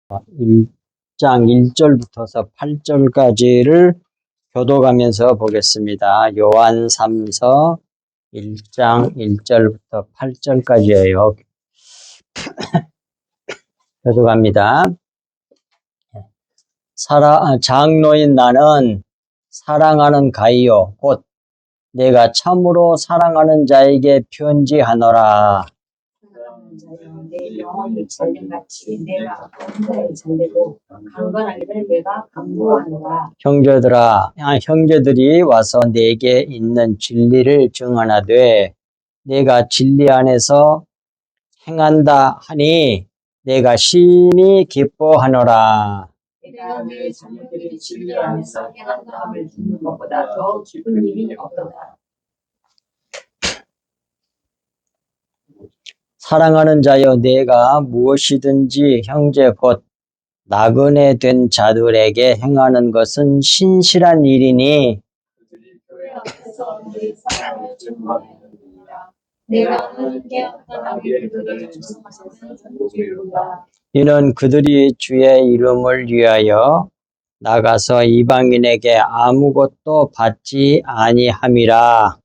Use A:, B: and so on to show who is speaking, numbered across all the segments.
A: 1장 1절부터서 8절까지를 교독하면서 보겠습니다. 요한 3서 1장 1절부터 8절까지예요. 교독합니다. 장로인 나는 사랑하는 가이요 곧 내가 참으로 사랑하는 자에게 편지하노라.
B: 내 영혼이 전쟁같이 내가 혼자의 전쟁고 강건하기를 내가 강구하노라.
A: 형제들이 와서 내게 있는 진리를 증언하되 내가 진리 안에서 행한다 하니 내가 심히 기뻐하노라.
B: 내가 내 자녀들이 진리 안에서 행한다 함을 듣는 것보다 더 기쁜 일이 없도다.
A: 사랑하는 자여 내가 무엇이든지 형제 곧 나그네 된 자들에게 행하는 것은 신실한 일이니
B: 그들이 교회 앞에서 내 사랑을 증거하느니라. 내가 하나님께 합당하기를 그들을 주목하시는 선지로다.
A: 이는 그들이 주의 이름을 위하여 나가서 이방인에게 아무것도 받지 아니함이라.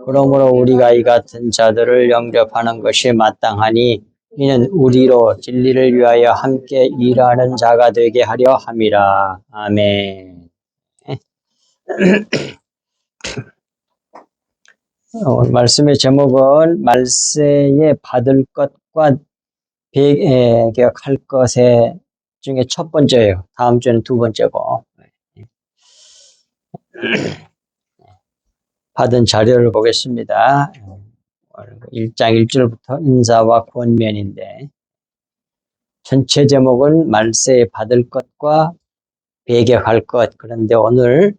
A: 그러므로 우리가 이 같은 자들을 영접하는 것이 마땅하니 이는 우리로 진리를 위하여 함께 일하는 자가 되게 하려 함이라. 아멘. 오늘 말씀의 제목은 말세에 받을 것과 배격할 것의 중에 첫 번째예요. 다음 주에는 두 번째고. 받은 자료를 보겠습니다. 1장 1절부터 인사와 권면인데 전체 제목은 말세에 받을 것과 배격할 것. 그런데 오늘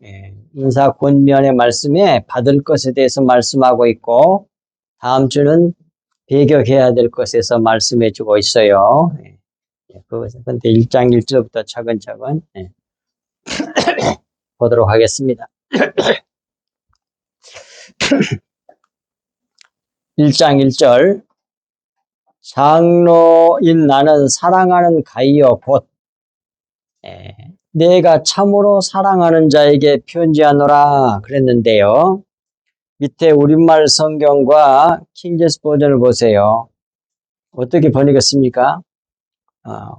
A: 인사 권면의 말씀에 받을 것에 대해서 말씀하고 있고 다음 주는 배격해야 될 것에서 말씀해 주고 있어요. 그런데 1장 1절부터 차근차근 보도록 하겠습니다. 1장 1절 장로인 나는 사랑하는 가이여 곧 내가 참으로 사랑하는 자에게 편지하노라 그랬는데요. 밑에 우리말 성경과 킹제스 버전을 보세요. 어떻게 번역했습니까?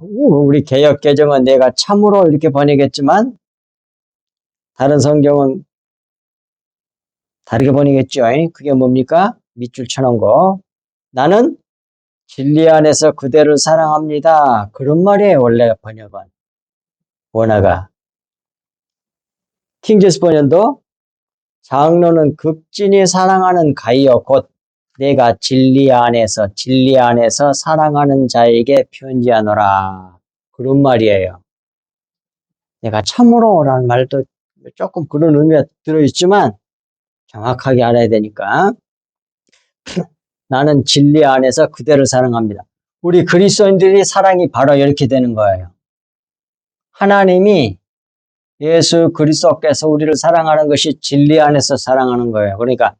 A: 우리 개역 개정은 내가 참으로 이렇게 번역했지만 다른 성경은 다르게 번역했죠. 그게 뭡니까? 밑줄 쳐놓은 거. 나는 진리 안에서 그대를 사랑합니다. 그런 말이에요. 원래 번역은. 원어가. 킹제스 번역도 장로는 극진히 사랑하는 가이여 곧 내가 진리 안에서 사랑하는 자에게 편지하노라. 그런 말이에요. 내가 참으로라는 말도 조금 그런 의미가 들어있지만 정확하게 알아야 되니까 나는 진리 안에서 그대를 사랑합니다. 우리 그리스도인들이 사랑이 바로 이렇게 되는 거예요. 하나님이 예수 그리스도께서 우리를 사랑하는 것이 진리 안에서 사랑하는 거예요. 그러니까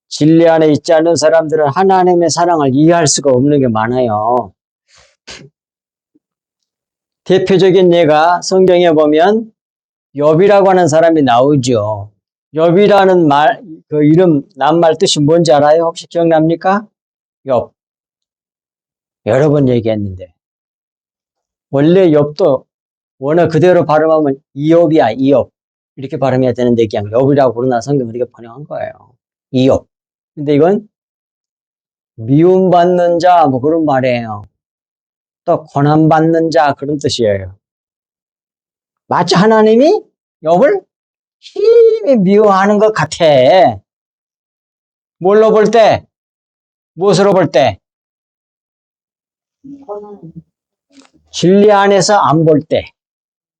A: 진리 안에 있지 않는 사람들은 하나님의 사랑을 이해할 수가 없는 게 많아요. 대표적인 예가 성경에 보면 욥이라고 하는 사람이 나오죠. 욥이라는 말, 그 이름, 낱말 뜻이 뭔지 알아요? 혹시 기억납니까? 욥. 여러 번 얘기했는데. 원래 욥도 원어 그대로 발음하면 이욥이야, 이욥. 이렇게 발음해야 되는데 그냥 욥이라고 부르나 성경은 이렇게 번역한 거예요. 이욥. 근데 이건 미움받는 자, 뭐 그런 말이에요. 또 고난받는 자, 그런 뜻이에요. 마치 하나님이 욥을 힘이 미워하는 것 같아. 뭘로 볼 때? 무엇으로 볼 때? 진리 안에서 안 볼 때.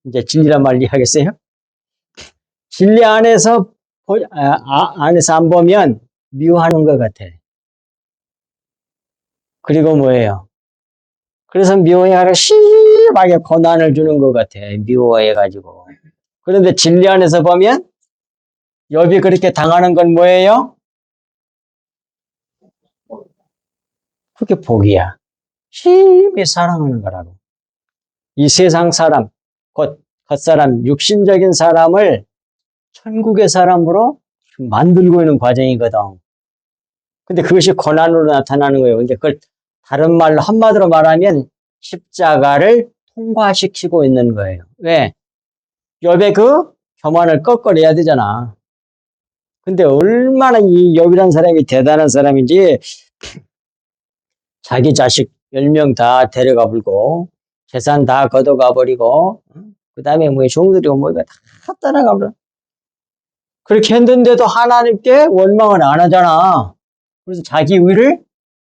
A: 이제 진리란 말 이해하겠어요? 진리 안에서 안 보면 미워하는 것 같아. 그리고 뭐예요? 그래서 미워해가지고 심하게 고난을 주는 것 같아. 미워해가지고. 그런데 진리 안에서 보면 욥이 그렇게 당하는 건 뭐예요? 그게 복이야. 힘이 사랑하는 거라고. 이 세상 사람, 곧 겉사람, 육신적인 사람을 천국의 사람으로 만들고 있는 과정이거든. 근데 그것이 고난으로 나타나는 거예요. 근데 그걸 다른 말로, 한마디로 말하면 십자가를 통과시키고 있는 거예요. 왜? 욥의 그 교만을 꺾어내야 되잖아. 근데 얼마나 이 욥이라는 사람이 대단한 사람인지 자기 자식 10명 다 데려가 불고 재산 다 걷어가 버리고 그 다음에 뭐 종들이고 뭐 이거 다 따라가 버려. 그렇게 했는데도 하나님께 원망을 안 하잖아. 그래서 자기 의를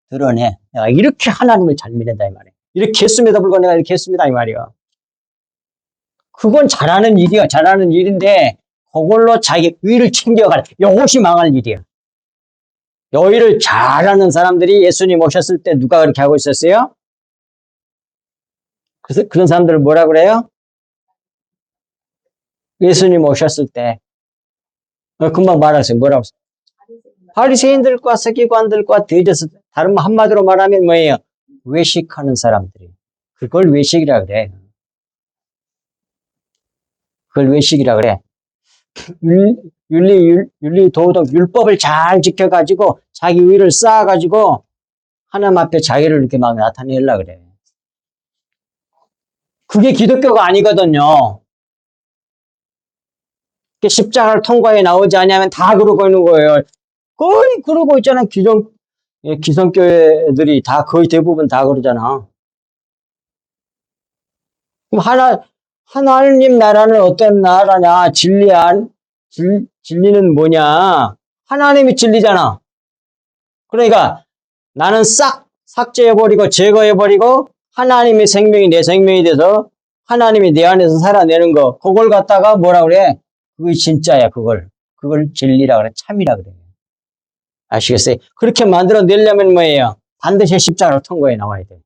A: 드러내. 내가 이렇게 하나님을 잘 믿는다 이 말이야. 이렇게 했음에도 불구하고 내가 이렇게 했습니다 이 말이야. 그건 잘하는 일이야. 잘하는 일인데 그걸로 자기 의를 챙겨갈 이것이 망할 일이야. 이 일을 잘하는 사람들이 예수님 오셨을 때 누가 그렇게 하고 있었어요? 그래서 그런 사람들을 뭐라 그래요? 예수님 오셨을 때 금방 말했어요. 뭐라고? 바리새인들과 서기관들과 대제사, 다른 한마디로 말하면 뭐예요? 외식하는 사람들이. 그걸 외식이라 그래. 그걸 외식이라 그래. 윤리, 도덕, 율법을 잘 지켜가지고 자기 의를 쌓아가지고 하나님 앞에 자기를 이렇게 막 나타내려고 그래. 그게 기독교가 아니거든요. 십자가를 통과해 나오지 않으면 다 그러고 있는 거예요. 거의 그러고 있잖아. 기성교회들이 다 거의 대부분 다 그러잖아. 그럼 하나님 나라는 어떤 나라냐? 진리는 뭐냐? 하나님이 진리잖아. 그러니까 나는 싹 삭제해버리고 제거해버리고 하나님의 생명이 내 생명이 돼서 하나님이 내 안에서 살아내는 거, 그걸 갖다가 뭐라 그래? 그게 진짜야, 그걸 진리라 그래. 참이라 그래. 아시겠어요? 그렇게 만들어내려면 뭐예요? 반드시 십자가로 통과해 나와야 돼.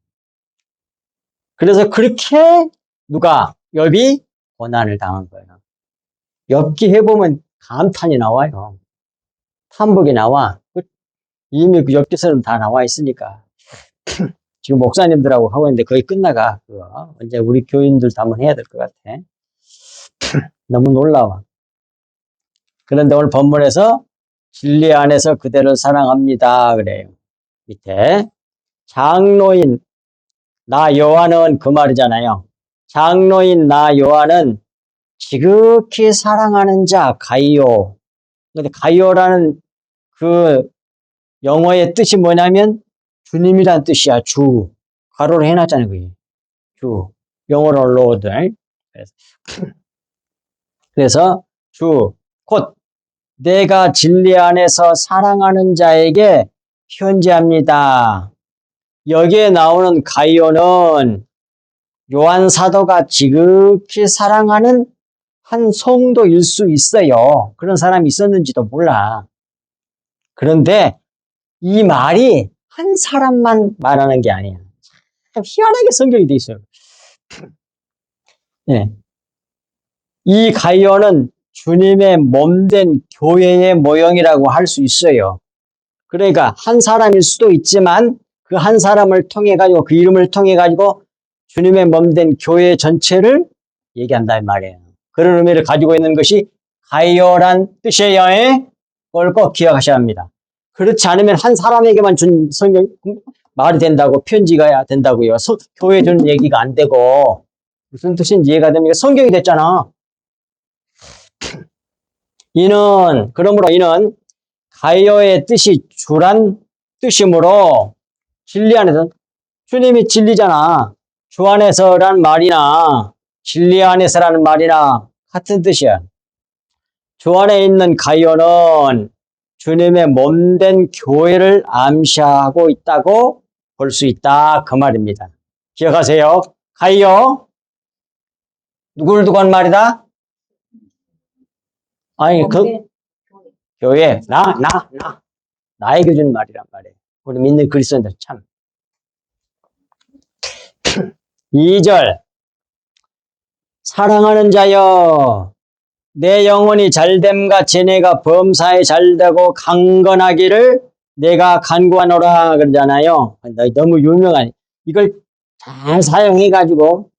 A: 그래서 그렇게 누가? 욥이 고난을 당한 거예요. 욥기 해보면 감탄이 나와요. 탐복이 나와. 이미 그 욥기서는 다 나와 있으니까. 지금 목사님들하고 하고 있는데 거의 끝나가. 그거. 이제 우리 교인들도 한번 해야 될 것 같아. 너무 놀라워. 그런데 오늘 본문에서 진리 안에서 그대를 사랑합니다. 그래요. 밑에. 장로인, 나 요한은 그 말이잖아요. 장로인 나 요한은 지극히 사랑하는 자, 가이오. 근데 가이오라는 그 영어의 뜻이 뭐냐면 주님이란 뜻이야, 주. 가로로 해놨잖아요, 그게. 주. 영어로 로드. 그래서 주, 곧 내가 진리 안에서 사랑하는 자에게 편지합니다. 여기에 나오는 가이오는 요한 사도가 지극히 사랑하는 한 성도일 수 있어요. 그런 사람이 있었는지도 몰라. 그런데 이 말이 한 사람만 말하는 게 아니야. 참 희한하게 성경이 돼 있어요. 네. 이 가이오는 주님의 몸된 교회의 모형이라고 할 수 있어요. 그러니까 한 사람일 수도 있지만 그 한 사람을 통해 가지고 그 이름을 통해 가지고 주님의 몸된 교회 전체를 얘기한다 이 말이에요. 그런 의미를 가지고 있는 것이 가이오란 뜻이에요. 그걸 꼭 기억하셔야 합니다. 그렇지 않으면 한 사람에게만 준 성경 말이 된다고 편지가 된다고요. 교회 준 얘기가 안 되고 무슨 뜻인지 이해가 됩니까? 성경이 됐잖아. 그러므로 이는 가이오의 뜻이 주란 뜻이므로 진리 안에서 주님이 진리잖아. 주 안에서란 말이나 진리 안에서라는 말이나 같은 뜻이야. 주 안에 있는 가이오는 주님의 몸된 교회를 암시하고 있다고 볼 수 있다. 그 말입니다. 기억하세요. 가이오 누구를 두고 한 말이다? 아니 교회 나에게 준 말이란 말이에요. 우리 믿는 그리스도인들 참. 2절 사랑하는 자여 내 영혼이 잘됨과 쟤네가 범사에 잘되고 강건하기를 내가 간구하노라 그러잖아요. 너무 유명한 이걸 잘 사용해 가지고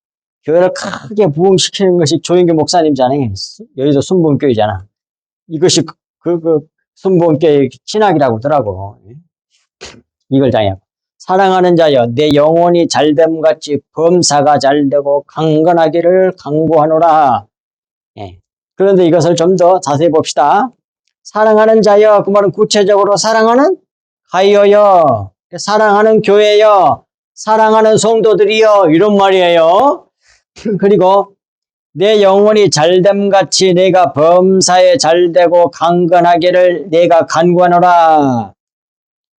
A: 교회를 크게 부흥시키는 것이 조인교 목사님잖아요. 여의도 순복음교회잖아. 이것이 순복음교회 신학이라고 그러더라고. 이걸 장애하고. 사랑하는 자여, 내 영혼이 잘됨같이 범사가 잘되고 강건하기를 강구하노라. 예. 그런데 이것을 좀 더 자세히 봅시다. 사랑하는 자여, 그 말은 구체적으로 사랑하는 가이어여, 사랑하는 교회여, 사랑하는 성도들이여, 이런 말이에요. 그리고 내 영혼이 잘됨같이 내가 범사에 잘되고 강건하기를 내가 간구하노라.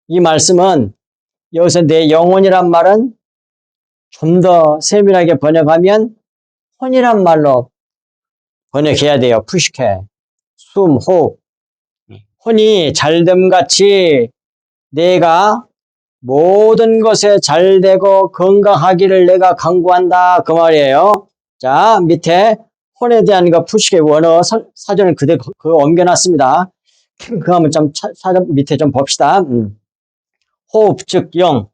A: 이 말씀은 여기서 내 영혼이란 말은 좀 더 세밀하게 번역하면 혼이란 말로 번역해야 돼요. 푸시케, 숨, 호흡. 혼이 잘됨같이 내가 모든 것에 잘되고 건강하기를 내가 간구한다. 그 말이에요. 자, 밑에 혼에 대한 거 푸시케 원어 사전을 그대로 옮겨놨습니다. 그 한번 좀 사전 밑에 좀 봅시다. 호흡, 즉 영,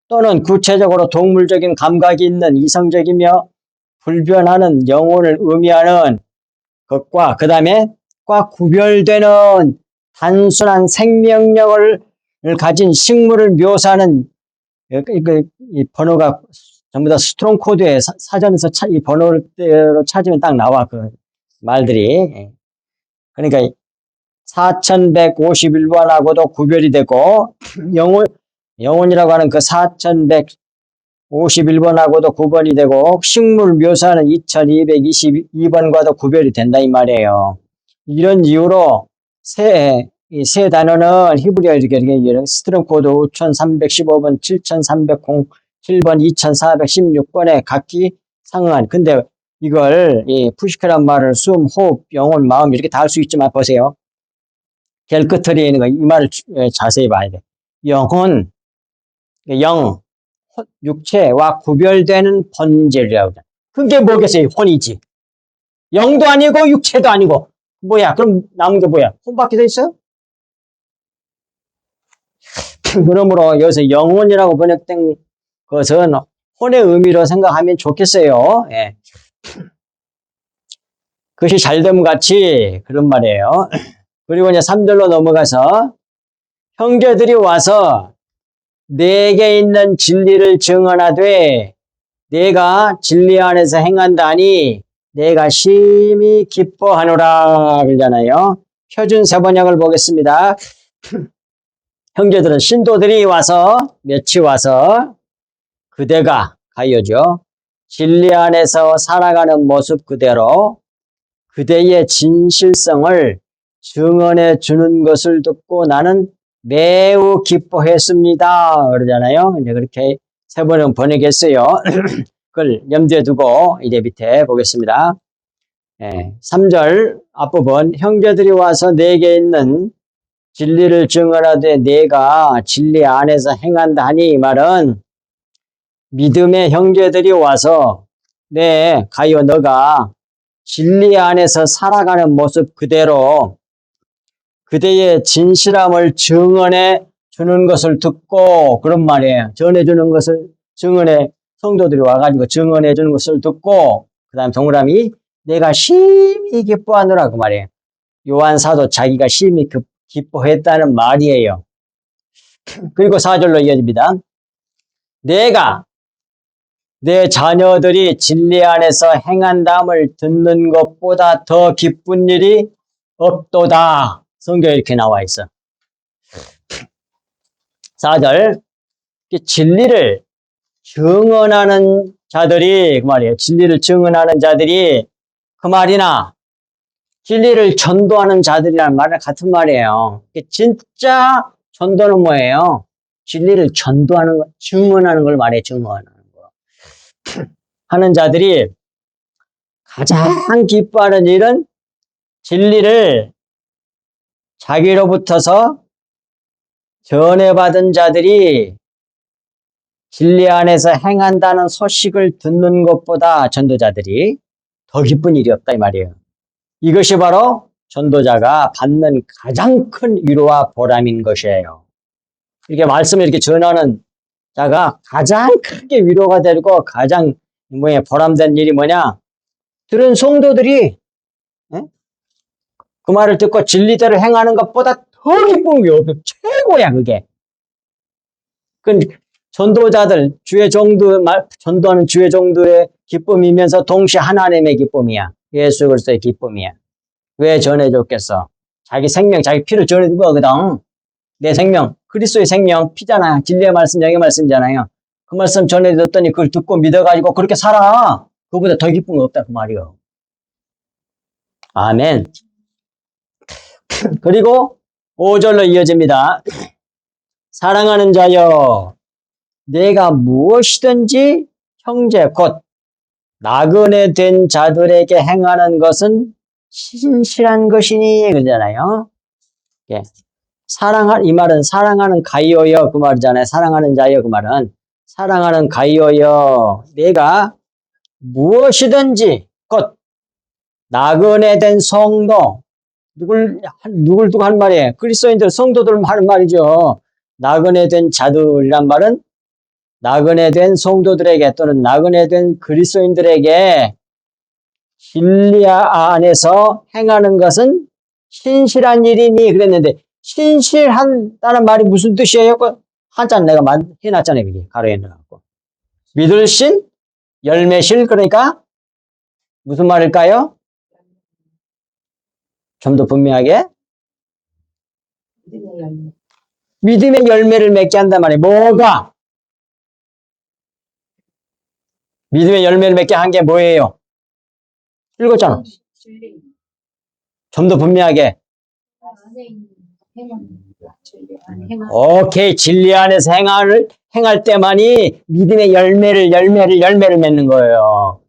A: 또는 구체적으로 동물적인 감각이 있는 이성적이며 불변하는 영혼을 의미하는 것과 그 다음에 과 구별되는 단순한 생명력을 가진 식물을 묘사하는 이 번호가 전부 다 스트롱 코드에 사전에서 이 번호를 찾으면 딱 나와 그 말들이. 그러니까 4151번하고도 구별이 되고 영혼이라고 하는 그 4151번하고도 구별이 되고 식물 묘사하는 2222번과도 구별이 된다 이 말이에요. 이런 이유로 이 세 단어는 히브리어 이렇게 스트롱 코드 5315번, 7307번, 2416번에 각기 상응한. 근데 이걸 이 푸시케란 말을 숨, 호흡, 영혼, 마음 이렇게 다 할 수 있지만 보세요. 겔 끝에 있는 거 이 말을 자세히 봐야 돼. 영혼, 영, 육체와 구별되는 본질이라고. 그게 뭐겠어요? 혼이지. 영도 아니고 육체도 아니고. 뭐야? 그럼 남은 게 뭐야? 혼밖에 돼 있어요? 그러므로 여기서 영혼이라고 번역된 것은 혼의 의미로 생각하면 좋겠어요. 예. 그것이 잘됨 같이 그런 말이에요. 그리고 이제 3절로 넘어가서 형제들이 와서 내게 있는 진리를 증언하되 내가 진리 안에서 행한다니 내가 심히 기뻐하노라 그러잖아요. 표준 세번역을 보겠습니다. 형제들은 신도들이 와서 몇이 와서 그대가 가요죠. 진리 안에서 살아가는 모습 그대로 그대의 진실성을 증언해 주는 것을 듣고 나는 매우 기뻐했습니다. 그러잖아요. 이제 그렇게 세 번은 번역했어요. 그걸 염두에 두고 이제 밑에 보겠습니다. 3절 앞부분 형제들이 와서 내게 있는 진리를 증언하되 내가 진리 안에서 행한다 하니 이 말은 믿음의 형제들이 와서 네 가요 너가 진리 안에서 살아가는 모습 그대로 그대의 진실함을 증언해 주는 것을 듣고 그런 말이에요. 전해주는 것을 증언해 성도들이 와가지고 증언해 주는 것을 듣고 그 다음 동그라미 내가 심히 기뻐하노라 그 말이에요. 요한 사도 자기가 심히 기뻐했다는 말이에요. 그리고 4절로 이어집니다. 내가 내 자녀들이 진리 안에서 행한담을 듣는 것보다 더 기쁜 일이 없도다. 성경에 이렇게 나와 있어. 4절 진리를 증언하는 자들이 그 말이에요. 진리를 증언하는 자들이 그 말이나 진리를 전도하는 자들이라는 말은 같은 말이에요. 진짜 전도는 뭐예요? 진리를 전도하는 거, 증언하는 걸 말해, 증언하는 거. 하는 자들이 가장 기뻐하는 일은 진리를 자기로부터서 전해받은 자들이 진리 안에서 행한다는 소식을 듣는 것보다 전도자들이 더 기쁜 일이 없다 이 말이에요. 이것이 바로 전도자가 받는 가장 큰 위로와 보람인 것이에요. 이렇게 말씀을 이렇게 전하는 자가 가장 크게 위로가 되고 가장 뭐야, 보람된 일이 뭐냐? 들은 성도들이 예? 그 말을 듣고 진리대로 행하는 것보다 더 기쁜 게 없어. 최고야, 그게. 그 전도자들, 전도하는 주의 종들의 기쁨이면서 동시에 하나님의 기쁨이야. 예수 그리스도의 기쁨이야. 왜 전해줬겠어? 자기 생명, 자기 피를 전해준 거거든. 내 생명, 그리스도의 생명, 피잖아. 진리의 말씀, 영의 말씀이잖아요. 그 말씀 전해줬더니 그걸 듣고 믿어가지고 그렇게 살아. 그거보다 더 기쁜 거 없다, 그 말이요. 아멘. 그리고 5절로 이어집니다. 사랑하는 자여, 내가 무엇이든지 형제 곧 나그네 된 자들에게 행하는 것은 신실한 것이니 그러잖아요. 예. 이 말은 사랑하는 가이오여 그 말이잖아요. 사랑하는 자여 그 말은 사랑하는 가이오여 내가 무엇이든지 곧 나그네 된 성도 누굴 두고 한 말이에요. 그리스도인들 성도들 하는 말이죠. 나그네 된 자들이란 말은 나그네 된 성도들에게 또는 나그네 된 그리스도인들에게 진리 안에서 행하는 것은 신실한 일이니 그랬는데 신실한다는 말이 무슨 뜻이에요? 한자는 내가 해놨잖아요. 그게 가로에 넣어갖고 믿을 신, 열매실 그러니까 무슨 말일까요? 좀 더 분명하게 믿음의 열매를 맺게 한단 말이에요. 뭐가? 믿음의 열매를 맺게 한 게 뭐예요? 읽었잖아. 좀 더 분명하게. 오케이. 진리 안에서 행할 때만이 믿음의 열매를 맺는 거예요.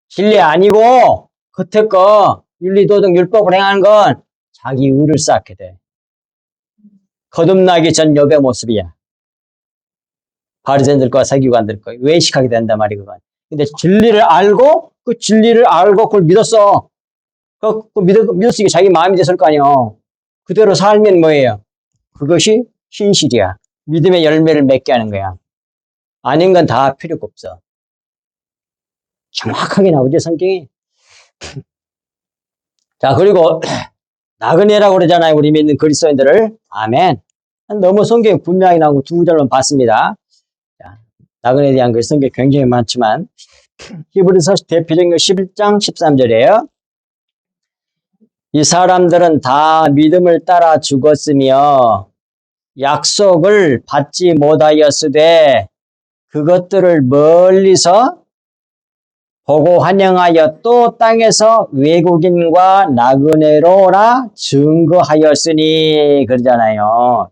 A: 진리 아니고, 겉에 거, 윤리도덕, 율법을 행하는 건 자기 의를 쌓게 돼. 거듭나기 전 욥의 모습이야. 바리새인들과 서기관들과 외식하게 된단 말이야, 그건. 근데 진리를 알고 그걸 믿었어. 믿었으니까 자기 마음이 됐을 거 아니에요. 그대로 살면 뭐예요? 그것이 신실이야. 믿음의 열매를 맺게 하는 거야. 아닌 건 다 필요가 없어. 정확하게 나오죠, 성경이. 자, 그리고 나그네라고 그러잖아요. 우리 믿는 그리스도인들을. 아멘. 너무 성경이 분명히 나오고 두 절만 봤습니다. 자, 나그네에 대한 그 성경이 굉장히 많지만 히브리서 대표적인 거 11장 13절이에요. 이 사람들은 다 믿음을 따라 죽었으며 약속을 받지 못하였으되 그것들을 멀리서 보고 환영하여 또 땅에서 외국인과 나그네로라 증거하였으니 그러잖아요.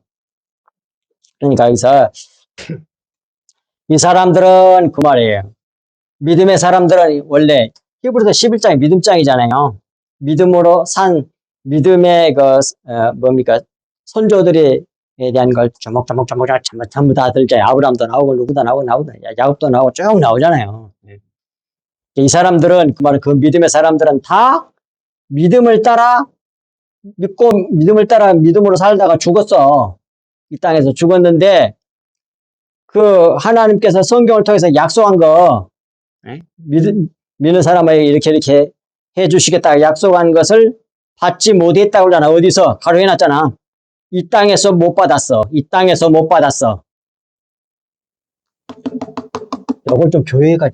A: 그러니까 여기서 이 사람들은 그 말이에요. 믿음의 사람들은 원래 히브리서 11장이 믿음장이잖아요. 믿음으로 산 믿음의 뭡니까 선조들에 대한 걸 조목조목 전부 다 들자. 아브라함도 나오고 누구도 나오고 야곱도 나오고 쭉 나오잖아요. 이 사람들은 그 말은 그 믿음의 사람들은 다 믿음을 따라 믿음으로 살다가 죽었어. 이 땅에서 죽었는데 그 하나님께서 성경을 통해서 약속한 거 믿는 사람에게 이렇게 해주시겠다 약속한 것을 받지 못했다고 그러잖아. 어디서? 가로 해놨잖아. 이 땅에서 못 받았어. 이 땅에서 못 받았어. 이걸 좀 교회가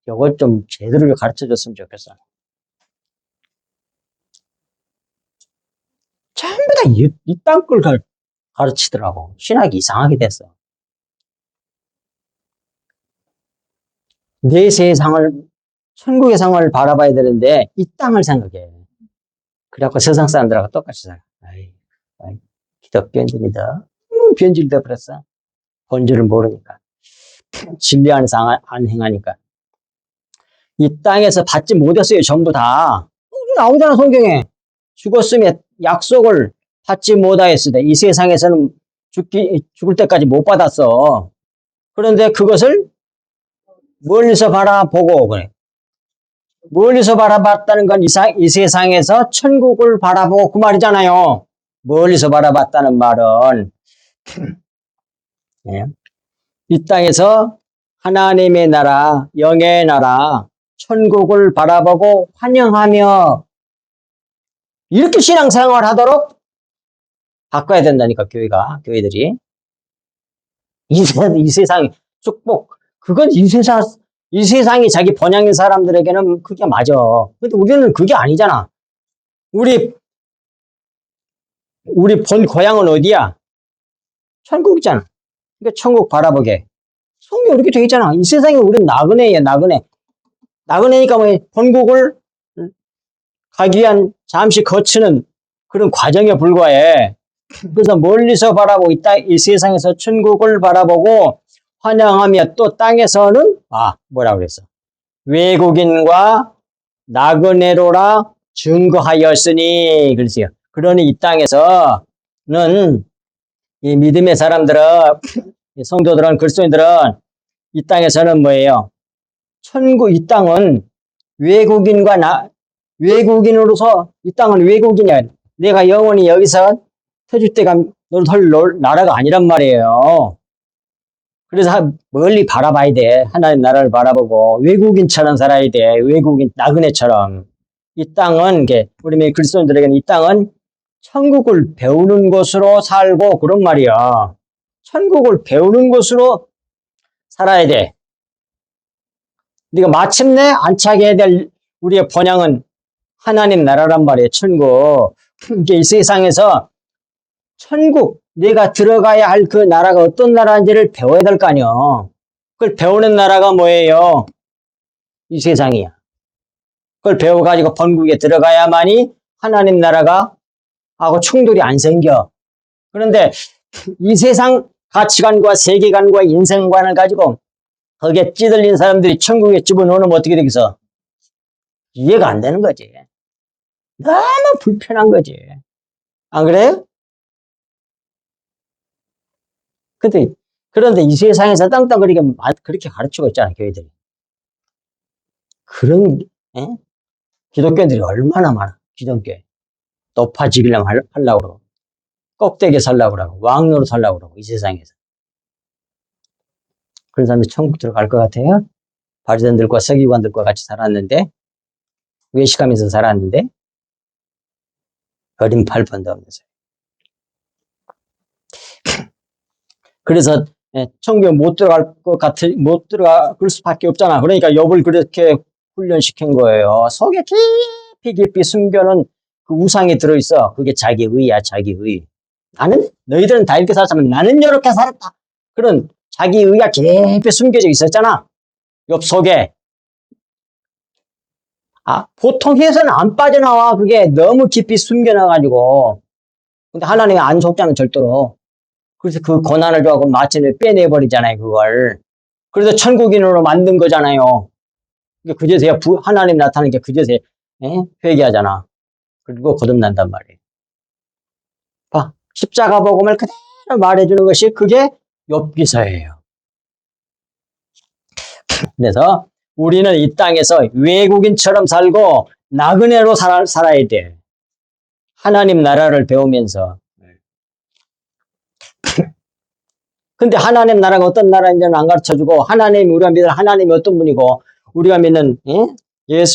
A: 이걸 좀 제대로 가르쳐줬으면 좋겠어. 전부 다 이 땅 걸 가르치더라고. 신학이 이상하게 됐어. 내 세상을 천국의 상황을 바라봐야 되는데 이 땅을 생각해. 그래갖고 세상 사람들하고 똑같이 살아. 기독교인들이다. 변질돼 버렸어. 본질을 모르니까. 진리 안에서 안 행하니까. 이 땅에서 받지 못했어요. 전부 다. 나오잖아 성경에. 죽었으면 약속을 받지 못하였으되 이 세상에서는 죽을 때까지 못 받았어. 그런데 그것을 멀리서 바라보고 그래. 멀리서 바라봤다는 건 이 세상에서 천국을 바라보고 그 말이잖아요. 멀리서 바라봤다는 말은 이 땅에서 하나님의 나라, 영의 나라, 천국을 바라보고 환영하며 이렇게 신앙생활 하도록 바꿔야 된다니까, 교회들이. 이 세상 축복, 그건 이 세상이 자기 번영인 사람들에게는 그게 맞아. 근데 우리는 그게 아니잖아. 우리 본 고향은 어디야? 천국이잖아. 그러니까 천국 바라보게. 성경 이렇게 되어 있잖아. 이 세상에 우리는 나그네야, 나그네. 나그네니까 뭐 본국을 가기 위한 잠시 거치는 그런 과정에 불과해. 그래서 멀리서 바라보고 이 세상에서 천국을 바라보고 환영하며 또 땅에서는 뭐라 그랬어? 외국인과 나그네로라 증거하였으니 그랬어요. 그러니 이 땅에서는 이 믿음의 사람들은 성도들은 그리스도인들은 이 땅에서는 뭐예요? 천국 이 땅은 외국인으로서 이 땅은 외국인이야. 내가 영원히 여기서 터질 때가 놀 나라가 아니란 말이에요. 그래서 멀리 바라봐야 돼. 하나님 나라를 바라보고 외국인처럼 살아야 돼. 외국인 나그네처럼. 이 땅은 우리 그리스도인들에게는 이 땅은 천국을 배우는 곳으로 살고 그런 말이야. 천국을 배우는 곳으로 살아야 돼. 네가 마침내 안착해야 될 우리의 본향은 하나님 나라란 말이에요. 천국. 이게 이 세상에서 천국, 내가 들어가야 할 그 나라가 어떤 나라인지를 배워야 될 거 아니야. 그걸 배우는 나라가 뭐예요? 이 세상이야. 그걸 배워가지고 본국에 들어가야만이 하나님 나라가 하고 충돌이 안 생겨. 그런데 이 세상 가치관과 세계관과 인생관을 가지고 거기에 찌들린 사람들이 천국에 집어넣으면 어떻게 되겠어? 이해가 안 되는 거지. 너무 불편한 거지. 안 그래요? 그런데 이 세상에서 땅땅거리게 그렇게 가르치고 있잖아, 교회들이. 그런, 기독교인들이 얼마나 많아, 기독교에. 높아지기려면 하려고 그러고, 꼭대기에 살려고 그러고, 왕노로 살려고 그러고, 이 세상에서. 그런 사람들이 천국 들어갈 것 같아요? 바리새인들과 서기관들과 같이 살았는데, 외식하면서 살았는데, 어린 팔번도 없면서. 그래서 천국에 못 들어갈 수밖에 없잖아. 그러니까 욥을 그렇게 훈련시킨 거예요. 속에 깊이 숨겨놓은 그 우상이 들어있어. 그게 자기 의야, 자기 의. 너희들은 다 이렇게 살았지만 나는 이렇게 살았다. 그런 자기 의가 깊이 숨겨져 있었잖아. 욥 속에. 보통 해서는 안 빠져나와. 그게 너무 깊이 숨겨놔가지고. 근데 하나님이 안 속잖아, 절대로. 그래서 그 고난을 줘갖고 마침내 빼내버리잖아요, 그걸. 그래서 천국인으로 만든 거잖아요. 그제서야 하나님 나타나는 게 그제서야 회개하잖아. 그리고 거듭난단 말이에요. 십자가 복음을 그대로 말해주는 것이 그게 욥기서예요. 그래서 우리는 이 땅에서 외국인처럼 살고 나그네로 살아야 돼. 하나님 나라를 배우면서. 근데 하나님 나라가 어떤 나라인지는 안 가르쳐주고 우리가 믿는 하나님이 어떤 분이고 우리가 믿는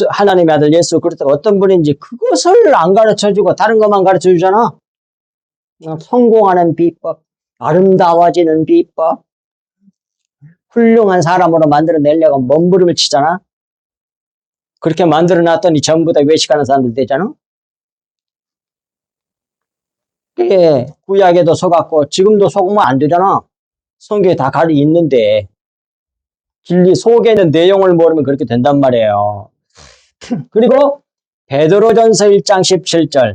A: 하나님의 아들 예수 그리스도가 어떤 분인지 그것을 안 가르쳐주고 다른 것만 가르쳐주잖아. 성공하는 비법, 아름다워지는 비법, 훌륭한 사람으로 만들어내려고 몸부림을 치잖아. 그렇게 만들어놨더니 전부 다 외식하는 사람들 되잖아. 그게 구약에도 속았고 지금도 속으면 안 되잖아. 성경에 다 있는데 진리 속에 있는 내용을 모르면 그렇게 된단 말이에요. 그리고 베드로전서 1장 17절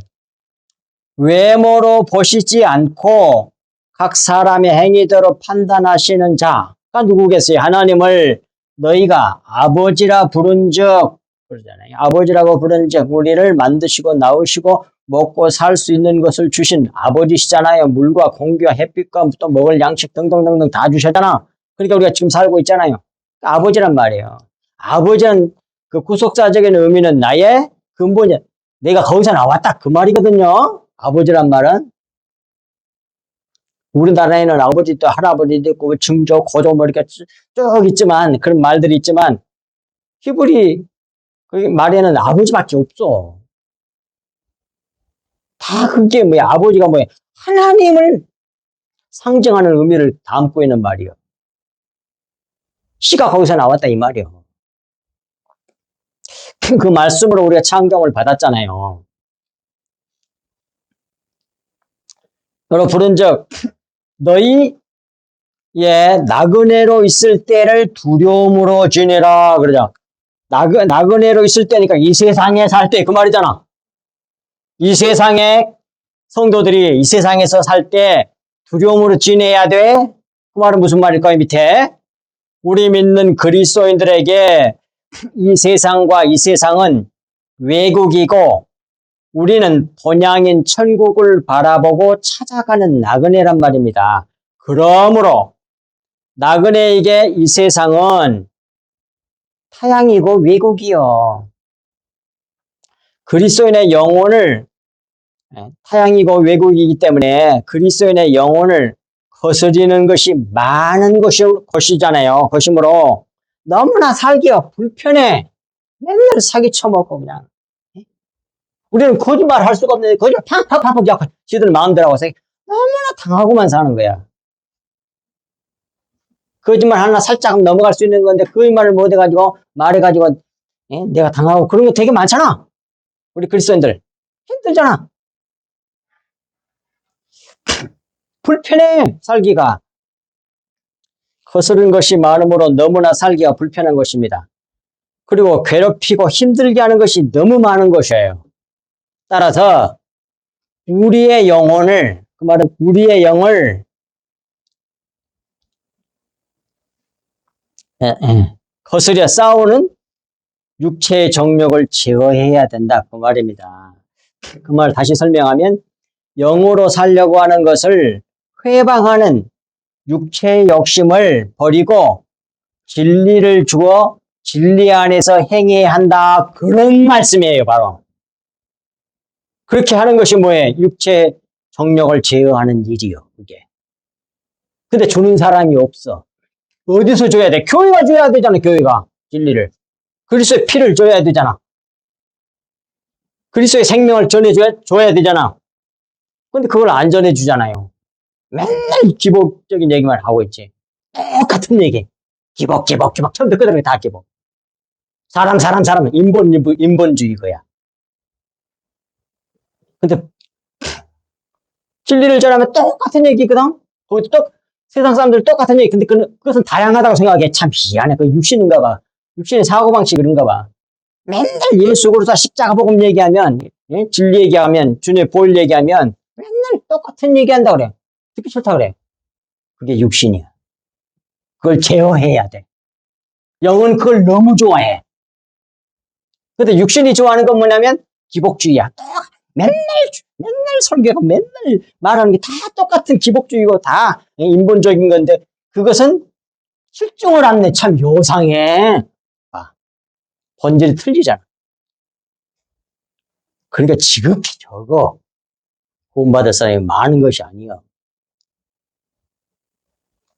A: 외모로 보시지 않고 각 사람의 행위대로 판단하시는 자가 누구겠어요? 하나님을 너희가 아버지라 부른즉 그러잖아요. 아버지라고 부른즉 우리를 만드시고 낳으시고 먹고 살 수 있는 것을 주신 아버지시잖아요. 물과 공기와 햇빛과 또 먹을 양식 등등등등 다 주셨잖아. 그러니까 우리가 지금 살고 있잖아요. 아버지란 말이에요. 아버지는 그 구속사적인 의미는 나의 근본이야. 내가 거기서 나왔다 그 말이거든요. 아버지란 말은 우리나라에는 아버지도 할아버지도 있고 증조, 고조 뭐 이렇게 쭉 있지만 그런 말들이 있지만 히브리 그 말에는 아버지밖에 없어. 다 그게 뭐야? 아버지가 뭐야? 하나님을 상징하는 의미를 담고 있는 말이요. 씨가 거기서 나왔다 이 말이요. 그 말씀으로 우리가 창조을 받았잖아요. 너로 부른즉 너희 나그네로 있을 때를 두려움으로 지내라 그러죠. 나그네로 있을 때니까 이 세상에 살 때 그 말이잖아. 이 세상에 성도들이 이 세상에서 살 때 두려움으로 지내야 돼. 그 말은 무슨 말일까요? 밑에 우리 믿는 그리스도인들에게 이 세상과 이 세상은 외국이고 우리는 본향인 천국을 바라보고 찾아가는 나그네란 말입니다. 그러므로 나그네에게 이 세상은 타향이고 외국이요. 그리스도인의 영혼을 타향이고 외국이기 때문에 그리스도인의 영혼을 거스리는 것이 많은 것이잖아요. 것이므로 너무나 살기가 불편해. 맨날 사기 쳐먹고 그냥. 우리는 거짓말 할 수가 없는데 거짓말 팍팍팍팍 지들 마음대로 하고 너무나 당하고만 사는 거야. 거짓말 하나 살짝 넘어갈 수 있는 건데 거짓말을 못해가지고 말해가지고 내가 당하고 그런 거 되게 많잖아. 우리 그리스도인들 힘들잖아. 불편해 살기가. 거스른 것이 많으므로 너무나 살기가 불편한 것입니다. 그리고 괴롭히고 힘들게 하는 것이 너무 많은 것이에요. 따라서 우리의 영혼을 그 말은 우리의 영을 거스려 싸우는 육체의 정욕을 제어해야 된다 그 말입니다. 그 말 다시 설명하면 영으로 살려고 하는 것을 회방하는 육체의 욕심을 버리고 진리를 주어 진리 안에서 행해야 한다 그런 말씀이에요. 바로 그렇게 하는 것이 뭐예요? 육체의 정욕을 제어하는 일이요. 그게. 근데 주는 사람이 없어. 어디서 줘야 돼? 교회가 줘야 되잖아. 교회가 진리를. 그리스도의 피를 줘야 되잖아. 그리스도의 생명을 전해줘야 되잖아. 근데 그걸 안 전해주잖아요. 맨날 기복적인 얘기만 하고 있지. 똑같은 얘기. 기복. 처음부터 끝까지 다 기복. 사람. 인본주의 그야. 근데 진리를 전하면 똑같은 얘기거든? 거기도 세상 사람들 똑같은 얘기. 근데 그것은 다양하다고 생각해. 참 희한해. 그 육신인가 봐. 육신의 사고방식이 그런가 봐. 맨날 예수 그리스도 십자가 복음 얘기하면, 진리 얘기하면, 주님의 보혈 얘기하면 맨날 똑같은 얘기한다 그래. 듣기 싫다 그래. 그게 육신이야. 그걸 제어해야 돼. 영은 그걸 너무 좋아해. 근데 육신이 좋아하는 건 뭐냐면 기복주의야. 맨날 설교하고 맨날 말하는 게 다 똑같은 기복주의고 다 인본적인 건데 그것은 실종을 안 내. 참 요상해. 본질이 틀리잖아. 그러니까 지극히 적어. 구원받을 사람이 많은 것이 아니야.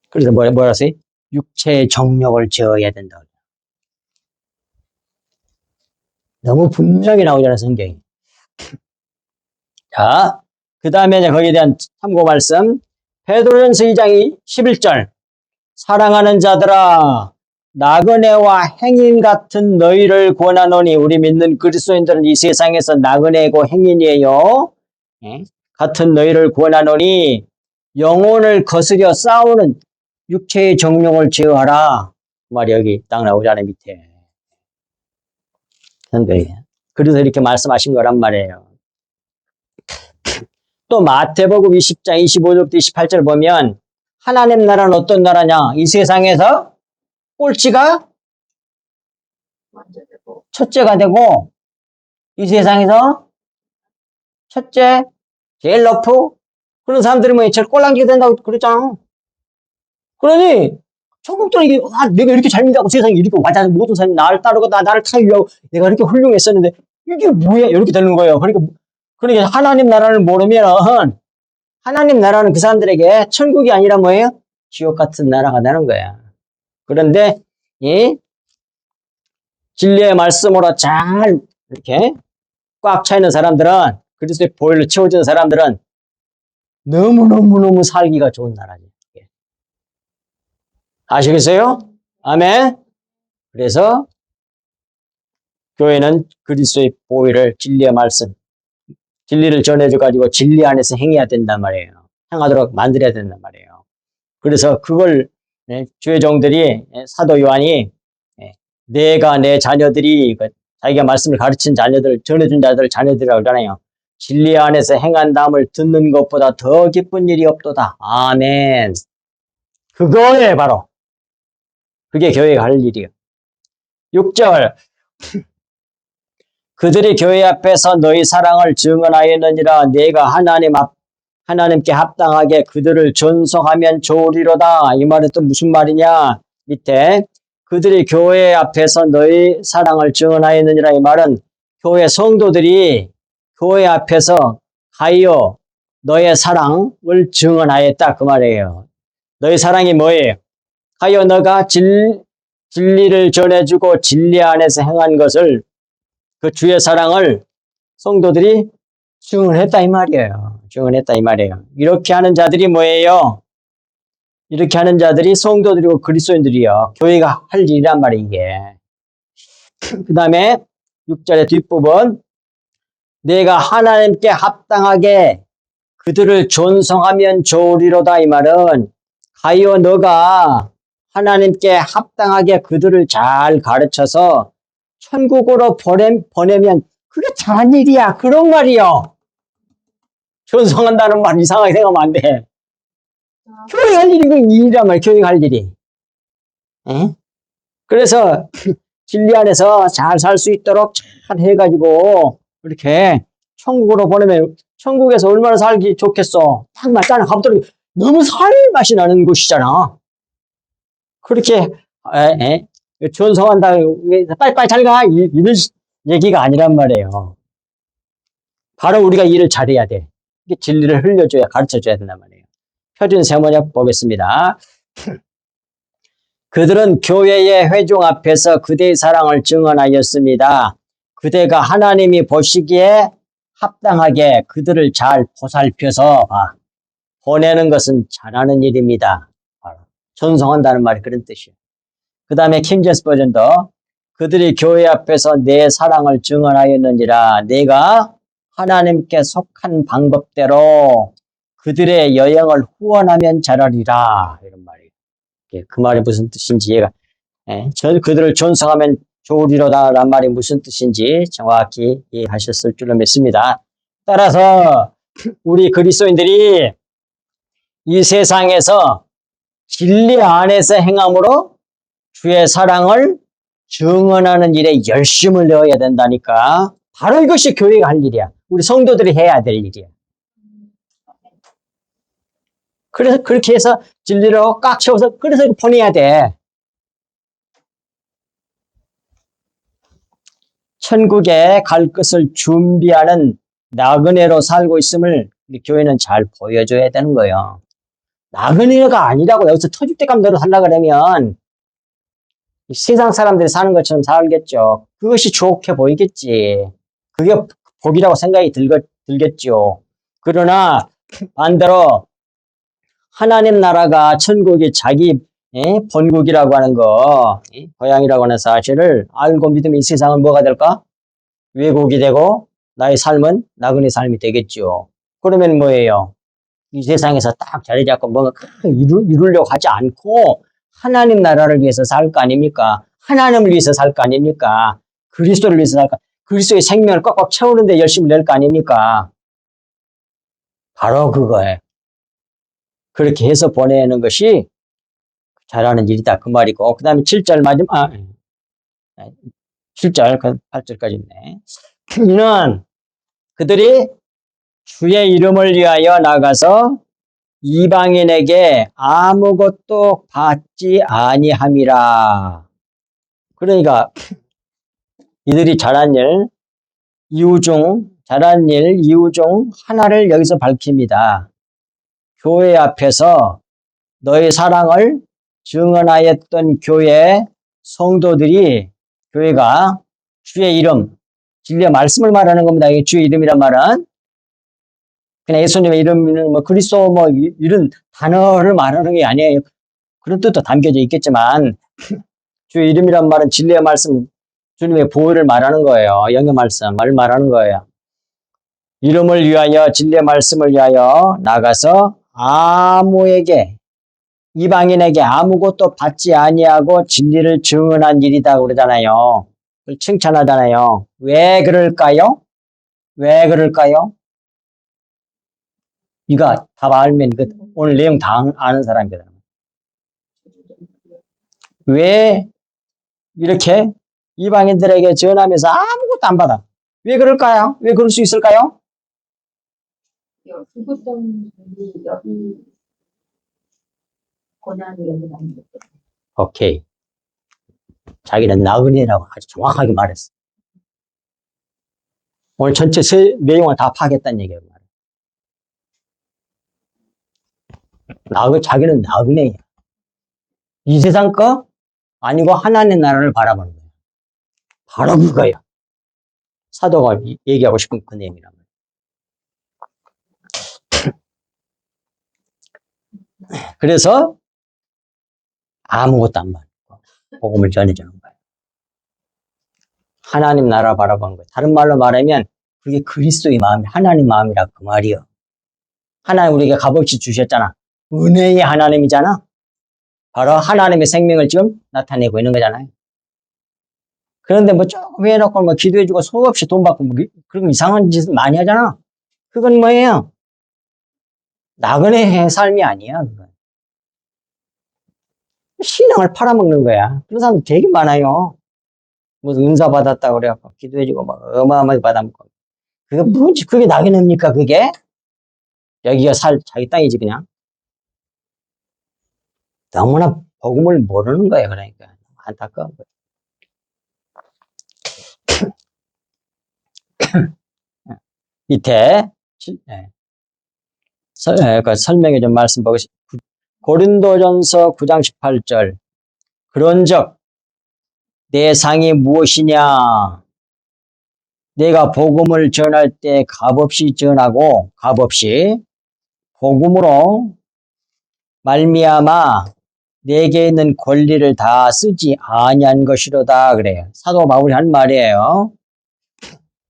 A: 그래서 뭐라 했어요? 육체의 정욕을 제어해야 된다. 너무 분명히 나오잖아요, 성경이. 자, 그 다음에 거기에 대한 참고 말씀. 베드로전서 2장 11절. 사랑하는 자들아, 나그네와 행인 같은 너희를 권하노니 우리 믿는 그리스도인들은 이 세상에서 나그네고 행인이에요. 같은 너희를 권하노니 영혼을 거스려 싸우는 육체의 정욕을 제어하라. 그 말이 여기 딱 나오잖아요, 밑에. 그래서 이렇게 말씀하신 거란 말이에요. 또 마태복음 20장 25절부터 28절 보면 하나님 나라는 어떤 나라냐? 이 세상에서 꼴찌가 첫째가 되고 이 세상에서 첫째, 제일 높고 그런 사람들이 뭐 제일 꼴랑지가 된다고 그랬잖아. 그러니 천국들은 이게 내가 이렇게 잘 믿다고 세상에 이렇게 완전 모든 사람이 나를 따르고 나를 타유하고 내가 이렇게 훌륭했었는데 이게 뭐야? 이렇게 되는 거예요. 그러니까 하나님 나라를 모르면 하나님 나라는 그 사람들에게 천국이 아니라 뭐예요? 지옥 같은 나라가 되는 거야. 그런데 이 진리의 말씀으로 잘 이렇게 꽉 차 있는 사람들은, 그리스도의 보혈로 채워진 사람들은 너무너무너무 살기가 좋은 나라죠. 아시겠어요? 아멘. 그래서 교회는 그리스도의 보혈을, 진리의 말씀, 진리를 전해줘가지고 진리 안에서 행해야 된단 말이에요. 행하도록 만들어야 된단 말이에요. 그래서 그걸 주의 종들이, 사도 요한이 내가 내 자녀들이, 자기가 말씀을 가르친 자녀들, 전해준 자들 자녀들이라고 그러잖아요. 진리 안에서 행한다함을 듣는 것보다 더 기쁜 일이 없도다. 아멘. 그거에 바로 그게 교회가 할 일이에요. 6절 그들이 교회 앞에서 너희 사랑을 증언하였느니라. 내가 하나님께 합당하게 그들을 존속하면 좋으리로다. 이 말은 또 무슨 말이냐? 밑에 그들이 교회 앞에서 너희 사랑을 증언하였느니라. 이 말은 교회 성도들이 교회 앞에서 가이오 너의 사랑을 증언하였다 그 말이에요. 너희 사랑이 뭐예요? 가이오 너가 진리를 전해주고 진리 안에서 행한 것을, 그 주의 사랑을 성도들이 증언했다 이 말이에요. 증언했다 이 말이에요. 이렇게 하는 자들이 뭐예요? 이렇게 하는 자들이 성도들이고 그리스도인들이요. 교회가 할 일이란 말이에요, 이게. 그 다음에 6절의 뒷부분. 내가 하나님께 합당하게 그들을 존성하면 좋으리로다. 이 말은 가이오 너가 하나님께 합당하게 그들을 잘 가르쳐서 천국으로 보내면 그게 잘한 일이야. 그런 말이요. 존성한다는 말 이상하게 생각하면 안 돼. 교회 할 일이 그 일이란 말이야. 교회 할 일이. 에? 그래서 진리 안에서 잘 살 수 있도록 잘 해가지고 이렇게 천국으로 보내면 천국에서 얼마나 살기 좋겠어. 딱 맞잖아. 가보도록 너무 살 맛이 나는 곳이잖아. 그렇게 존성한다. 빨리빨리 잘 가. 이런 얘기가 아니란 말이에요. 바로 우리가 일을 잘해야 돼. 진리를 흘려줘야, 가르쳐줘야 된단 말이에요. 표준 세모역 보겠습니다. 그들은 교회의 회중 앞에서 그대의 사랑을 증언하였습니다. 그대가 하나님이 보시기에 합당하게 그들을 잘 보살펴서 보내는 것은 잘하는 일입니다. 존성한다는 말이 그런 뜻이에요. 그 다음에 킹제스 버전도 그들이 교회 앞에서 내 사랑을 증언하였느니라. 내가 하나님께 속한 방법대로 그들의 여행을 후원하면 잘하리라. 이런 말이에요. 그 말이 무슨 뜻인지 이해가, 그들을 존성하면 좋으리로다 라는 말이 무슨 뜻인지 정확히 이해하셨을 줄로 믿습니다. 따라서 우리 그리스도인들이 이 세상에서 진리 안에서 행함으로 주의 사랑을 증언하는 일에 열심을 내어야 된다니까. 바로 이것이 교회가 할 일이야. 우리 성도들이 해야 될 일이야. 그래서 그렇게 해서 진리를 꽉 채워서 그래서 보내야 돼. 천국에 갈 것을 준비하는 나그네로 살고 있음을 우리 교회는 잘 보여줘야 되는 거예요. 나그네가 아니라고 여기서 터줏대감 노릇 하려고 그러면 세상 사람들이 사는 것처럼 살겠죠. 그것이 좋게 보이겠지. 그게 복이라고 생각이 들겠죠. 그러나 반대로 하나님 나라가 천국이 자기 본국이라고 하는 거, 고향이라고 하는 사실을 알고 믿으면 이 세상은 뭐가 될까? 왜곡이 되고 나의 삶은 나그네 삶이 되겠죠. 그러면 뭐예요? 이 세상에서 딱 자리 잡고 뭔가 이루려고 하지 않고 하나님 나라를 위해서 살 거 아닙니까? 하나님을 위해서 살 거 아닙니까? 그리스도를 위해서 살 거, 그리스도의 생명을 꽉꽉 채우는데 열심히 낼 거 아닙니까? 바로 그거예요. 그렇게 해서 보내는 것이 잘하는 일이다. 그 말이고. 그 다음에 7절 마지막, 7절, 8절까지 있네. 이는 그들이 주의 이름을 위하여 나가서 이방인에게 아무것도 받지 아니함이라. 그러니까 이들이 잘한 이유 중 하나를 여기서 밝힙니다. 교회 앞에서 너의 사랑을 증언하였던 교회 성도들이 교회가 주의 이름, 진리의 말씀을 말하는 겁니다. 이 주의 이름이란 말은 그냥 예수님의 이름은 뭐 그리스도 뭐 이런 단어를 말하는 게 아니에요. 그런 뜻도 담겨져 있겠지만 주의 이름이란 말은 진리의 말씀, 주님의 보혈을 말하는 거예요. 영의 말씀을 말하는 거예요. 이름을 위하여 진리의 말씀을 위하여 나가서 아무에게 이방인에게 아무것도 받지 아니하고 진리를 증언한 일이다 그러잖아요. 그걸 칭찬하잖아요. 왜 그럴까요? 왜 그럴까요? 이거 답 알면 오늘 내용 다 아는 사람이거든. 왜 이렇게 이방인들에게 전하면서 아무것도 안 받아? 왜 그럴까요? 왜 그럴 수 있을까요?
B: 죽었던 분이 여기 고난이 여기 나는 것
A: 오케이. 자기는 나그네라고 아주 정확하게 말했어. 오늘 전체 내용을 다 파겠다는 얘기예요. 자기는 나그네야. 이 세상 거 아니고 하나님의 나라를 바라보는 거예요. 바로 그거예요. 사도가 얘기하고 싶은 그 내용이란 말이에요. 그래서 아무것도 안 받고 복음을 전해주는 거예요. 하나님 나라 바라보는 거예요. 다른 말로 말하면 그게 그리스도의 마음, 하나님 마음이라 그 말이요. 하나님 우리에게 값없이 주셨잖아. 은혜의 하나님이잖아. 바로 하나님의 생명을 지금 나타내고 있는 거잖아요. 그런데 뭐 조금 해놓고 뭐 기도해주고 수없이 돈 받고 뭐 그런 이상한 짓을 많이 하잖아. 그건 뭐예요? 나그네의 삶이 아니야. 그건. 신앙을 팔아먹는 거야. 그런 사람 되게 많아요. 무슨 은사 받았다 그래갖고 기도해주고 막 어마어마하게 받아먹고. 그게 뭔지, 그게 나그네입니까, 그게? 여기가 자기 땅이지, 그냥. 너무나 복음을 모르는 거예요, 그러니까. 안타까운 거예요. 밑에, 그 설명해 준 말씀 보겠습니다. 고린도전서 9장 18절. 그런즉 내 상이 무엇이냐? 내가 복음을 전할 때 값없이 전하고 값없이 복음으로 말미암아 내게 있는 권리를 다 쓰지 아니한 것이로다 그래요. 사도 바울이 한 말이에요.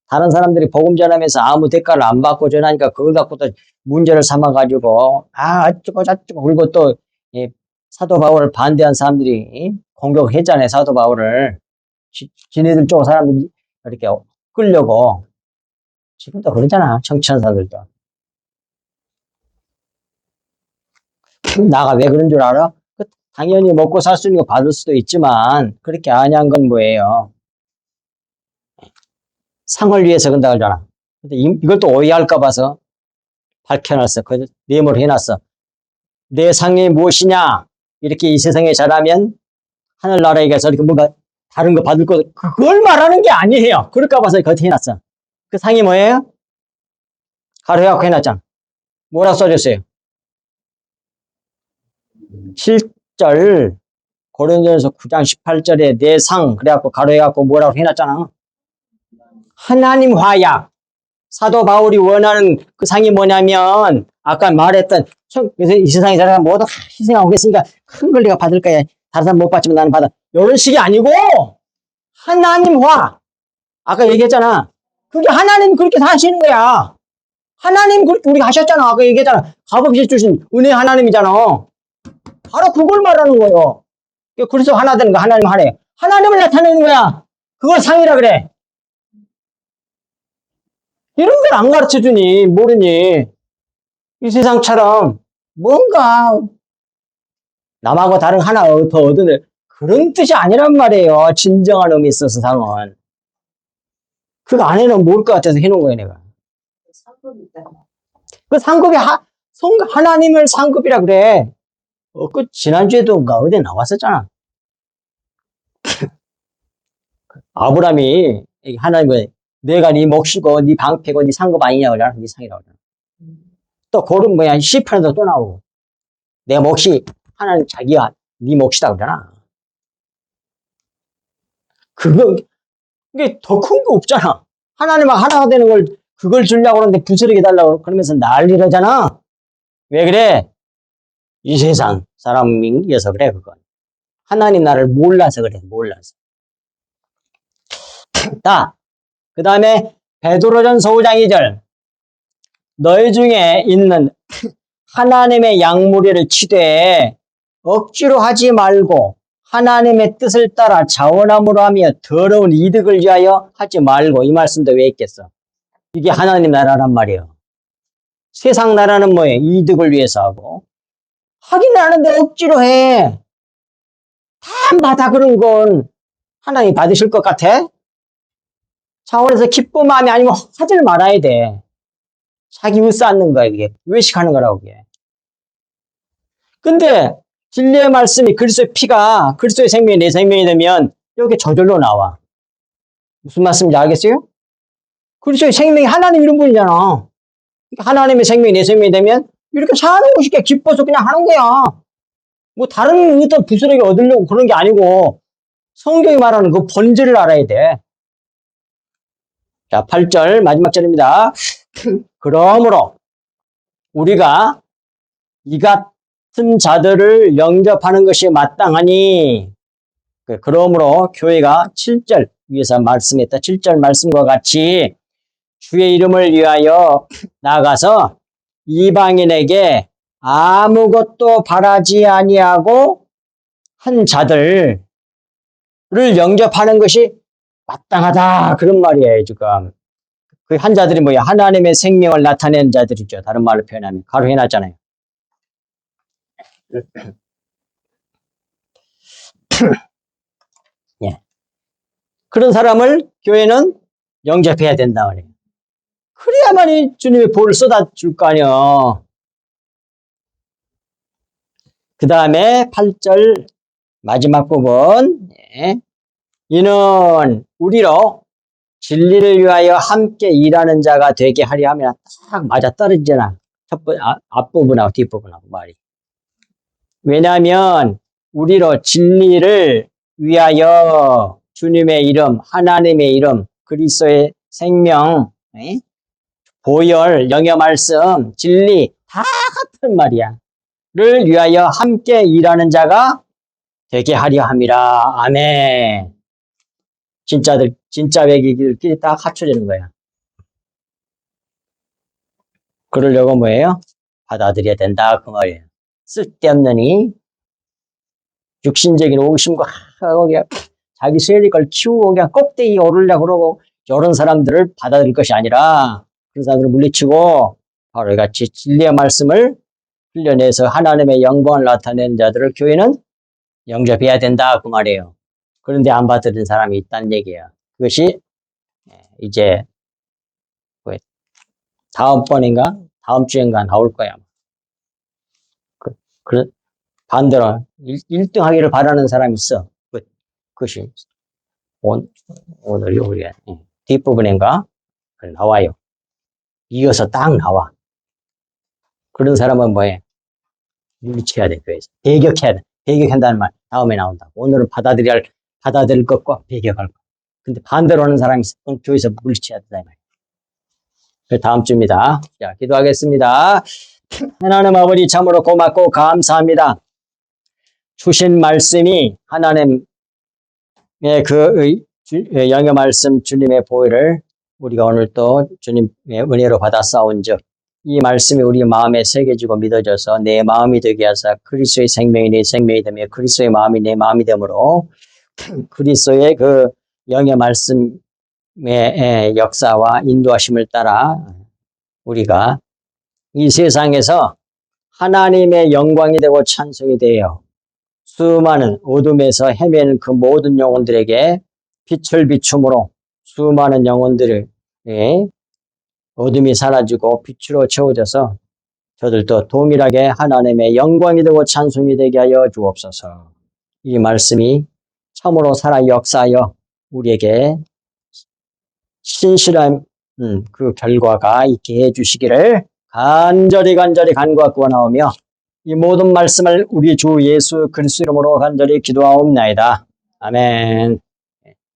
A: 다른 사람들이 복음 전하면서 아무 대가를 안 받고 전하니까 그걸 갖고 또 문제를 삼아가지고 어쩌고 저쩌고 그리고 또 사도 바울을 반대한 사람들이 공격했잖아요. 사도 바울을 지네들 쪽 사람들이 이렇게 끌려고 지금도 그러잖아. 정치하는 사람들도. 나가 왜 그런 줄 알아? 당연히 먹고 살 수 있는 거 받을 수도 있지만 그렇게 아니한 건 뭐예요? 상을 위해서 그런다 그러잖아. 근데 이걸 또 오해할까 봐서 밝혀놨어. 그 메모를 해놨어. 내 상이 무엇이냐? 이렇게 이 세상에 자라면 하늘나라에 가서 이렇게 뭔가 다른 거 받을 거 그걸 말하는 게 아니에요. 그럴까 봐서 겉에 해놨어. 그 상이 뭐예요? 가로해갖고 해놨잖아. 뭐라고 써줬어요? 7절 고린도전서 9장 18절에 내 상 그래갖고 가로해갖고 뭐라고 해놨잖아. 하나님 화약. 사도 바울이 원하는 그 상이 뭐냐면 아까 말했던 이 세상에 자라면 모두 희생하고 있으니까 큰 걸 내가 받을 거야. 다른 사람 못 받지만 나는 받아. 이런 식이 아니고 하나님 화. 아까 얘기했잖아. 그게 하나님 그렇게 사시는 거야. 하나님 그렇게 우리가 하셨잖아. 아까 얘기했잖아. 값없이 주신 은혜 하나님이잖아. 바로 그걸 말하는 거예요. 그래서 하나 되는 거 하나님 하래. 하나님을 나타내는 거야. 그걸 상이라 그래. 이런 걸 안 가르쳐 주니 모르니 이 세상처럼 뭔가 남하고 다른 하나 더 얻으는 그런 뜻이 아니란 말이에요. 진정한 의미 있어서 상은. 그 안에는 뭘 것 같아서 해놓은 거예요, 내가.
B: 상급이 있다.
A: 그 상급이 하나님을 상급이라 그래. 그 지난주에도 어디 나왔었잖아. 아브라함이 하나님을 내가 네 몫이고 네 방패고 네 상급 아니냐고 그러잖아. 네 상이라고 그러잖아. 또 고른 뭐야 시편에도 또 나오고 내 몫이 하나님 자기가 네 몫이다 그러잖아. 이게 더 큰 거 없잖아. 하나님과 하나가 되는 걸 그걸 주려고 그러는데 부스러기 달라고 그러면서 난리라잖아. 왜 그래? 이 세상 사람이어서 그래 그건. 하나님 나를 몰라서 그래. 몰라서. 그 다음에 베드로전서 5장 2절 너희 중에 있는 하나님의 양무리를 치되 억지로 하지 말고 하나님의 뜻을 따라 자원함으로 하며 더러운 이득을 위하여 하지 말고 이 말씀도 왜 있겠어? 이게 하나님 나라란 말이에요. 세상 나라는 뭐예요? 이득을 위해서 하고 하긴 하는데 억지로 해. 다 받아 그런 건 하나님 받으실 것 같아? 차원에서 기쁜 마음이 아니면 하질 말아야 돼. 자기 으쌓는 거야 이게. 외식하는 거라고 이게. 근데 진리의 말씀이 그리스도의 피가 그리스도의 생명이 내 생명이 되면 여기 저절로 나와. 무슨 말씀인지 알겠어요? 그리스도의 생명이 하나님 이런 분이잖아. 그러니까 하나님의 생명이 내 생명이 되면 이렇게 사는 것이 기뻐서 그냥 하는 거야. 뭐 다른 어떤 부스러기 얻으려고 그런 게 아니고 성경이 말하는 그 본질을 알아야 돼. 자, 8절 마지막 절입니다. 그러므로 우리가 이 같은 자들을 영접하는 것이 마땅하니 그러므로 교회가 7절 위에서 말씀했다. 7절 말씀과 같이 주의 이름을 위하여 나가서 이방인에게 아무것도 바라지 아니하고 한 자들을 영접하는 것이 마땅하다. 그런 말이에요, 지금. 그 한 자들이 뭐야? 하나님의 생명을 나타내는 자들이죠. 다른 말로 표현하면. 가로 해놨잖아요. 예. 그런 사람을 교회는 영접해야 된다 말이에요. 그래야만이 주님의 복을 쏟아줄 거 아니에요. 그 다음에 8절 마지막 부분. 예. 이는 우리로 진리를 위하여 함께 일하는 자가 되게 하려 하면 딱 맞아떨어지잖아. 앞부분하고 뒷부분하고 말이. 왜냐하면 우리로 진리를 위하여 주님의 이름, 하나님의 이름, 그리스도의 생명, 보혈, 영의 말씀, 진리 다 같은 말이야. 를 위하여 함께 일하는 자가 되게 하려 함이라. 아멘. 진짜 외기들끼리 딱 갖춰지는 거야. 그러려고 뭐예요? 받아들여야 된다. 그 말이에요. 쓸데없느니 육신적인 오심과 그냥 자기 세리 걸 키우고 그냥 꼭대기 오르려고 그러고 이런 사람들을 받아들일 것이 아니라 그런 사람들을 물리치고 바로 이같이 진리의 말씀을 흘려내서 하나님의 영광을 나타내는 자들을 교회는 영접해야 된다. 그 말이에요. 그런데 안 받아들인 사람이 있다는 얘기예요. 그것이 이제 다음번인가 다음 주인가 나올 거야. 반대로 1등 하기를 바라는 사람이 있어. 그것이 오늘 우리 뒷부분인가 나와요. 이어서 딱 나와. 그런 사람은 뭐해? 물리쳐야 돼. 교회에서 배격해야 돼. 배격한다는 말 다음에 나온다. 오늘은 받아들일 것과 배격할 것. 근데 반대로 하는 사람이 있어. 그럼 교회에서 물리쳐야 된다. 다음 주입니다. 자, 기도하겠습니다. 하나님 아버지 참으로 고맙고 감사합니다. 주신 말씀이 하나님의 그 영의 말씀 주님의 보혈을 우리가 오늘 또 주님의 은혜로 받아 싸운즉 이 말씀이 우리 마음에 새겨지고 믿어져서 내 마음이 되게 하사 그리스도의 생명이 내 생명이 되며 그리스도의 마음이 내 마음이 되므로 그리스도의 그 영의 말씀의 역사와 인도하심을 따라 우리가 이 세상에서 하나님의 영광이 되고 찬송이 되어 수많은 어둠에서 헤매는 그 모든 영혼들에게 빛을 비춤으로 수많은 영혼들의 어둠이 사라지고 빛으로 채워져서 저들도 동일하게 하나님의 영광이 되고 찬송이 되게 하여 주옵소서. 이 말씀이 참으로 살아 역사하여 우리에게 신실한 그 결과가 있게 해 주시기를 간절히 간구하 구원하오며 이 모든 말씀을 우리 주 예수 그리스도 이름으로 간절히 기도하옵나이다. 아멘.